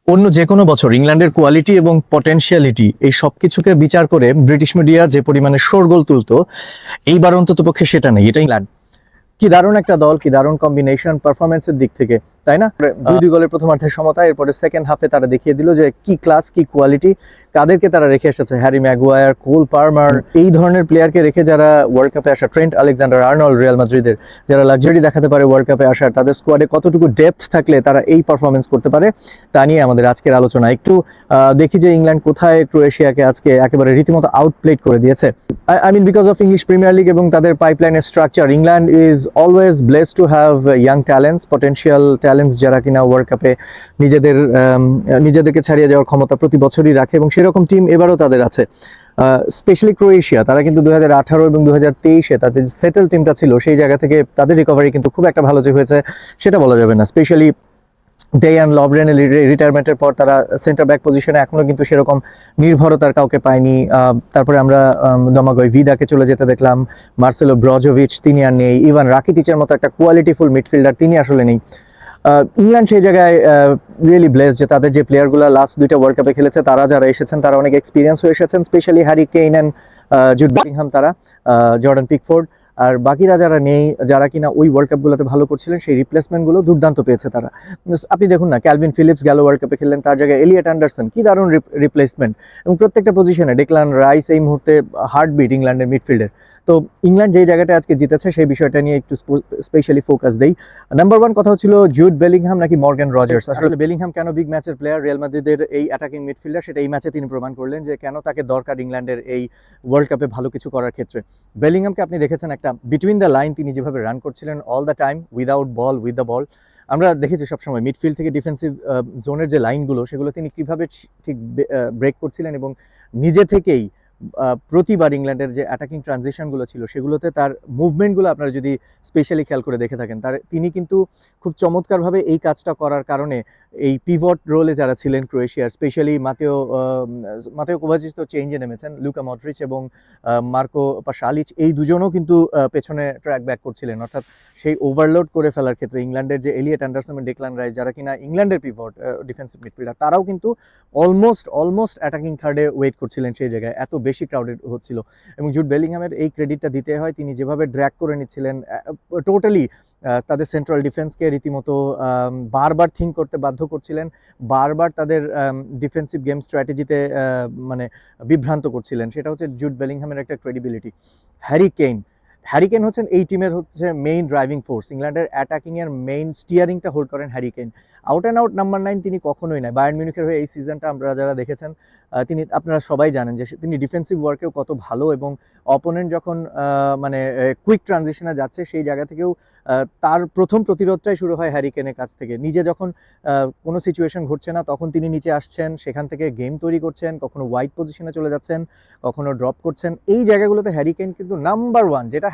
অন্য যে কোনো বছর ইংল্যান্ডের কোয়ালিটি এবং পটেনশিয়ালিটি এই সবকিছুকে বিচার করে ব্রিটিশ মিডিয়া যে পরিমাণে শোরগোল তুলতো, এইবার অন্তত পক্ষে সেটা নেই। এটা ইংল্যান্ড কি দারুণ একটা দল, কি দারুণ কম্বিনেশন পারফরমেন্সের দিক থেকে, তাই না? 2-2 গোলের প্রথমার্ধের সমতা, এরপরে সেকেন্ড হাফে তারা দেখিয়ে দিল যে কি ক্লাস, কি কোয়ালিটি, কাদেরকে তারা রেখে এসেছে। হ্যারি ম্যাগুয়ার, কোল পার্মার, এই ধরনের প্লেয়ারকে রেখে যারা ওয়ার্ল্ড কাপে আসা, ট্রেন্ট আলেকজান্ডার আর্নল্ড রিয়াল মাদ্রিদের, যারা লাক্সারি দেখাতে পারে ওয়ার্ল্ড কাপে আসার, তাদের স্কোয়াডে কতটুকু ডেপথ থাকলে তারা এই পারফরমেন্স করতে পারে, তা নিয়ে আমাদের আজকের আলোচনা। একটু দেখি যে ইংল্যান্ড কোথায় ক্রোয়েশিয়াকে আজকে একেবারে রীতিমতো আউটপ্লেড করে দিয়েছে। I mean, because of English Premier League এবং তাদের পাইপলাইনের structure, England is always blessed to have young talents, potential talents, যারা কিনা ওয়ার্ল্ড কাপে নিজেদেরকে ছাড়িয়ে যাওয়ার ক্ষমতা প্রতি বছরই রাখে, এবং সেরকম টিম এবারও তাদের আছে। স্পেশালি ক্রোয়েশিয়া, তারা কিন্তু 2018 এবং 2023-এ তাদের সেটেল টিমটা ছিল, সেই জায়গা থেকে তাদের রিকভারি কিন্তু খুব একটা ভালো যে হয়েছে সেটা বলা যাবে না। স্পেশালি ডেয়ান লভরেনের রিটায়ারমেন্টের পর তারা সেন্টার ব্যাক পজিশনে এখনো কিন্তু সেরকম নির্ভরতার কাউকে পায়নি। তারপরে আমরা দমাগয় ভিদাকে চলে যেতে দেখলাম, মার্সেলো ব্রজোভিচ তিনি আর নেই, ইভান রাকিতিচের মতো একটা কোয়ালিটিফুল মিডফিল্ডার তিনি আসলে নেই। ইংল্যান্ড সেই জায়গায় রিয়েলি ব্লেস যে তাদের যে প্লেয়ারগুলো লাস্ট 2টা ওয়ার্ল্ড কাপে খেলেছে, তারা যারা এসেছেন তারা অনেক এক্সপিরিয়েন্স হয়ে এসেছেন, specially Harry Kane and Jude Bellingham, তারা জর্ডান পিকফোর্ড, আর বাকিরা যারা নেই, যারা কিনা ওই ওয়ার্ল্ড কাপগুলোতে ভালো করছিলেন, সেই রিপ্লেসমেন্টগুলো দুর্দান্ত পেয়েছে তারা। আপনি দেখুন না, ক্যালভিন ফিলিপস গেল ওয়ার্ল্ড কাপে খেললেন, তার জায়গায় এলিয়ট অ্যান্ডারসন, কি দারুণ রিপ্লেসমেন্ট, এবং প্রত্যেকটা পজিশনে ডেকলান রাইস এই মুহূর্তে হার্টবিট ইংল্যান্ডের মিডফিল্ডের। তো ইংল্যান্ড যেই জায়গাটা আজকে জিতেছে সেই বিষয়টা নিয়ে একটু স্পেশালি ফোকাস দেই। নাম্বার 1 কথা হচ্ছিল জুড বেলিংহাম নাকি মর্গান রজার্স। আসলে বেলিংহাম কেন বিগ ম্যাচের প্লেয়ার, রিয়াল মাদ্রিদের এই অ্যাটাকিং মিডফিল্ডার, সেটা এই ম্যাচে তিনি প্রমাণ করলেন যে কেন তাকে দরকার ইংল্যান্ডের এই ওয়ার্ল্ড কাপে ভালো কিছু করার ক্ষেত্রে। বেলিংহামকে আপনি দেখেছেন একটা বিটুইন দ্য লাইন তিনি যেভাবে রান করছিলেন all the time, without ball, with the ball. আমরা দেখেছি সবসময় মিডফিল্ড থেকে ডিফেন্সিভ জোনের যে লাইনগুলো, সেগুলো তিনি কিভাবে ঠিক ব্রেক করছিলেন, এবং নিজে থেকেই প্রতিবার ইংল্যান্ডের যে অ্যাটাকিং ট্রানজিশনগুলো ছিল সেগুলোতে তার মুভমেন্টগুলো আপনারা যদি স্পেশালি খেয়াল করে দেখে থাকেন, তিনি কিন্তু খুব চমৎকারভাবে এই কাজটা করার কারণে এই পিভট রোলে যারা ছিলেন ক্রোয়েশিয়ার, স্পেশালি মাতেও কোভাচিচ তো চেঞ্জে নেমেছেন, লুকা মডরিচ এবং মার্কো পাশালিচ এই দুজনও কিন্তু পেছনে ট্র্যাক ব্যাক করছিলেন, অর্থাৎ সেই ওভারলোড করে ফেলার ক্ষেত্রে ইংল্যান্ডের যে এলিয়ট অ্যান্ডারসন, ডেকলান রাইস, যারা কিনা ইংল্যান্ডের পিভট ডিফেন্সিভ মিডফিল্ডার, তারাও কিন্তু অলমোস্ট অ্যাটাকিং থার্ডে ওয়েট করছিলেন সেই জায়গায়, এত বেশি ক্রাউডেড হচ্ছিল। এবং জুড বেলিংহামের এই ক্রেডিটটা দিতে হয়, তিনি যেভাবে ড্র্যাগ করে নিচ্ছিলেন টোটালি তাদের সেন্ট্রাল ডিফেন্সকে রীতিমতো বারবার থিঙ্ক করতে বাধ্য করছিলেন, বারবার তাদের ডিফেন্সিভ গেম স্ট্র্যাটেজিতে মানে বিভ্রান্ত করছিলেন, সেটা হচ্ছে জুড বেলিংহামের একটা ক্রেডিবিলিটি। হ্যারি কেইন হচ্ছেন এই টিমের হচ্ছে মেইন ড্রাইভিং ফোর্স, ইংল্যান্ডের অ্যাটাকিংয়ের মেইন স্টিয়ারিংটা হোল্ড করেন Harry Kane. Out and out number 9 তিনি কখনোই নয়। বায়ার্ন মিউনিখের হয়ে এই সিজনটা আপনারা দেখেছেন, আপনারা সবাই জানেন যে তিনি ডিফেন্সিভ ওয়ার্কেও কত ভালো, এবং অপোনেন্ট যখন মানে কুইক ট্রানজিশনে যাচ্ছে সেই জায়গা থেকেও তার প্রথম প্রতিরোধটাই শুরু হয় হ্যারি কেইনের কাছ থেকে। নিজে যখন কোনো সিচুয়েশন ঘটছে না তখন তিনি নিচে আসছেন, সেখান থেকে গেম তৈরি করছেন, কখনো ওয়াইড পজিশনে চলে যাচ্ছেন, কখনো ড্রপ করছেন। এই জায়গাগুলোতে হ্যারি কেইন কিন্তু নাম্বার 1, যেটা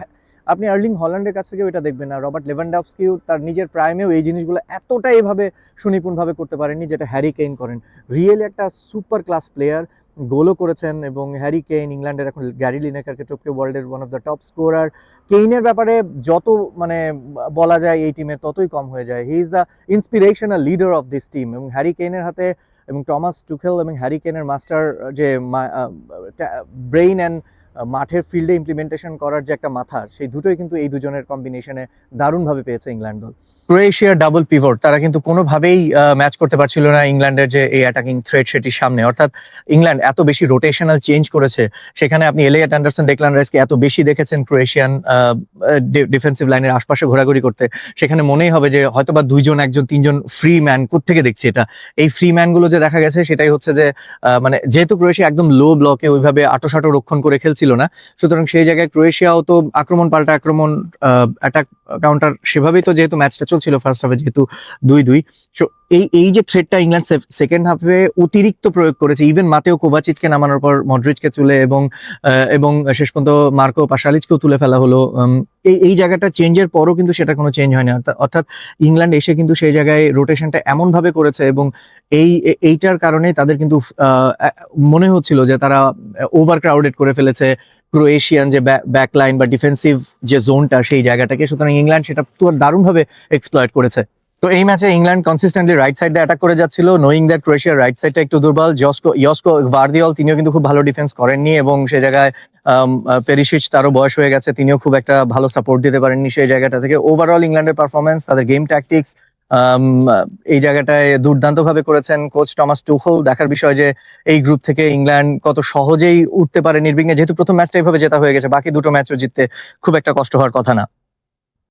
আপনি আর্লিং হল্যান্ডের কাছ থেকেও এটা দেখবেন না, রবার্ট লেভানডস্কিও তার নিজের প্রাইমেও এই জিনিসগুলো এতটা এভাবে সুনিপুণভাবে করতে পারেননি যেটা হ্যারি কেইন করেন। রিয়েলি একটা সুপার ক্লাস প্লেয়ার, গোলও করেছেন, এবং হ্যারি কেইন ইংল্যান্ডের এখন গ্যারি লিনেকারকে টপকে ওয়ার্ল্ডের one of the top scorer. কেইনের ব্যাপারে যত মানে বলা যায় এই টিমে ততই কম হয়ে যায়। He is the inspirational leader of this team, এবং হ্যারি কেইনের হাতে এবং টমাস টুখেল এবং হ্যারি কেইনের মাস্টার যে ব্রেইন অ্যান্ড মাঠের ফিল্ডে ইমপ্লিমেন্টেশন করার যে একটা মাথা, সেই দুটোই কিন্তু এই দুজনের কম্বিনেশনে দারুণভাবে পেয়েছে ইংল্যান্ড দল। ক্রোয়েশিয়ার ডাবল পিভট তারা কিন্তু কোনোভাবেই ম্যাচ করতে পারছিল না ইংল্যান্ডের যে এই অ্যাটাকিং থ্রেড সেটির সামনে। অর্থাৎ ইংল্যান্ড এত বেশি রোটেশনাল চেঞ্জ করেছে, সেখানে আপনি এলিয়ট অ্যান্ডারসন, ডেকলান রাইসকে এত বেশি দেখেছেন ক্রোয়েশিয়ান ডিফেন্সিভ লাইনের আশপাশে ঘোরাঘুরি করতে, সেখানে মনেই হবে যে হয়তোবা 2 1 3 জন ফ্রি ম্যান কোত্থেকে দেখছি এটা। এই ফ্রি ম্যানগুলো যে দেখা গেছে সেটাই হচ্ছে যে মানে যেহেতু ক্রোয়েশিয়া একদম লো ব্লকে ওইভাবে আটোসাটো রক্ষণ করে খেলছিল না, সুতরাং সেই জায়গায় ক্রোয়েশিয়াও তো আক্রমণ পাল্টা আক্রমণ, অ্যাটাক কাউন্টার, সেভাবেই তো যেহেতু ম্যাচটা চলছিল ফার্স্ট হাফে যেহেতু 2-2, সো এই যে থ্রেডটা ইংল্যান্ড সেকেন্ড হাফে অতিরিক্ত প্রয়োগ করেছে, ইভেন মাতেও কোভাচিচকে নামানোর পর মডরিচকে তুলে এবং শেষ পর্যন্ত মার্কো পাশালিচকেও তুলে ফেলা হলো। এই জায়গাটা চেঞ্জের পরও কিন্তু সেটা কোনো চেঞ্জ হয়নি, অর্থাৎ ইংল্যান্ড এসে কিন্তু সেই জায়গায় রোটেশনটা এমনভাবে করেছে, এবং এইটার কারণে তাদের কিন্তু মনে হচ্ছিল যে তারা ওভার ক্রাউডেড করে ফেলেছে ক্রোয়েশিয়ান যে ব্যাক লাইন বা ডিফেন্সিভ যে জোনটা সেই জায়গাটাকে। সুতরাং ইংল্যান্ড সেটা দারুণভাবে এক্সপ্লয়েট করেছে। তো এই ম্যাচে ইংল্যান্ড কনসিস্টেন্টলি রাইট সাইড দিয়ে অ্যাটাক করে যাচ্ছিল, নোয়িং দ্যাট ক্রোয়েশিয়ার রাইট সাইডটা একটু দুর্বল। ইয়স্কো ভার্দিওল তিনিও কিন্তু খুব ভালো ডিফেন্স করেননি, এবং সে জায়গায় পেরিসিচ, তারও বয়স হয়ে গেছে, তিনিও খুব একটা ভালো সাপোর্ট দিতে পারেননি সেই জায়গাটা থেকে। ওভারঅল ইংল্যান্ডের পারফরমেন্স, তাদের গেম ট্যাকটিক্স এই জায়গাটায় দুর্দান্তভাবে করেছেন কোচ টমাস টুখল। দেখার বিষয় যে এই গ্রুপ থেকে ইংল্যান্ড কত সহজেই উঠতে পারে নির্বিঘ্নে, যেহেতু প্রথম ম্যাচটা এইভাবে জেতা হয়ে গেছে, বাকি দুটো ম্যাচও জিততে খুব একটা কষ্ট হওয়ার কথা না।